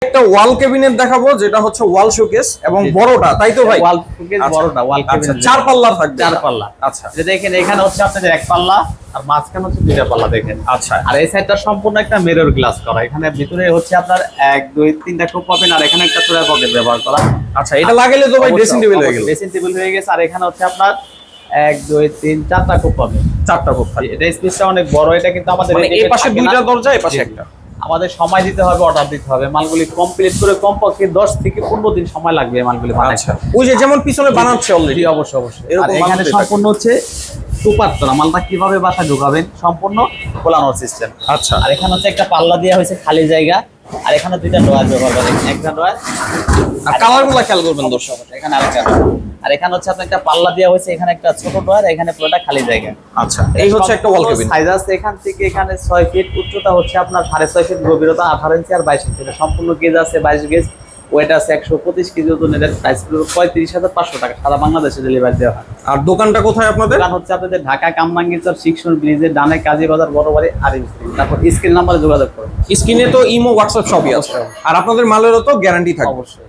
একটা ওয়াল ক্যাবিনেট দেখাবো, যেটা হচ্ছে ওয়াল শোকেস এবং বড়টা, তাই তো ভাই? ওয়াল শোকেস বড়টা, ওয়াল আচ্ছা, ক্যাবিনেট 4 পাল্লা থাকবে। 4 পাল্লা। আচ্ছা, যে দেখেন এখানে হচ্ছে আপনাদের এক পাল্লা আর মাঝখানে হচ্ছে 2টা পাল্লা দেখেন। আচ্ছা, আর এই সাইডটা সম্পূর্ণ একটা মিরর গ্লাস করা। এখানে ভিতরে হচ্ছে আপনার 1 2 3টা কোপ পাবেন আর এখানে একটা চূড়া পকেট ব্যবহার করা। আচ্ছা, এটা লাগাইলে তো ভাই ড্রেসিং টেবিল হয়ে গেল। ড্রেসিং টেবিল হয়ে গেছে। আর এখানে হচ্ছে আপনার 1 2 3 4টা কোপ পাবেন। 4টা কোপ থাকবে। এটা স্পেসটা অনেক বড়। এটা কিন্তু আমাদের মানে এই পাশে 2টা দরজা, এই পাশে একটা। আমাদের সময় দিতে হবে, অর্ডার দিতে হবে, মালগুলি কমপ্লিট করে কমপক্ষে 10 থেকে 15 দিন সময় লাগবে এই মালগুলি বানাতে। আচ্ছা, ওই যে যেমন পিছনে বানাচ্ছে অলরেডি। অবশ্যই অবশ্যই। আর এরকম এখানে বানাতে সম্পূর্ণ হচ্ছে টুপাত্তরা মালটা কিভাবে বাসা ঢোকাবেন সম্পূর্ণ খোলানোর সিস্টেম। আচ্ছা, আর এখানে হচ্ছে একটা পাল্লা দেওয়া হয়েছে খালি জায়গা। আর এখানে 2টা ড্রয়ার ব্যবহার করেন, একটা ড্রয়ার আর কালারগুলো খেয়াল করবেন দর্শক। এখানে আরেকটা। আর এখানে হচ্ছে আপনার একটা পাল্লা দেওয়া হয়েছে, এখানে একটা ছোট ড্রয়ার, এখানে পুরোটা খালি জায়গা। আচ্ছা, এই হচ্ছে একটা ওয়াল ক্যাবিনেট। সাইজ আছে এখান থেকে এখানে 6 ফিট, উচ্চতা হচ্ছে আপনার 6.5 ফিট, গভীরতা 18 ইঞ্চি আর 22 ইঞ্চি। সম্পূর্ণ গেজ আছে 22 গেজ, ওয়েট আছে 125 কেজি ওজনের। প্রাইস হলো 35,500 টাকা, সারা বাংলাদেশে ডেলিভারি দেওয়া হয়। আর দোকানটা কোথায় আপনাদের? দোকান হচ্ছে আপনাদের ঢাকা কামরাঙ্গীরচর শিক্ষণ ব্রিজের ডানে কাজী বাজার বড় বাড়ি আর তারপর স্ক্রিন নাম্বারে যোগাযোগ করুন। স্ক্রিনে তো ইমো হোয়াটসঅ্যাপ সবই আছে। আর আপনাদের মালেরও তো গ্যারান্টি থাকবে। অবশ্যই।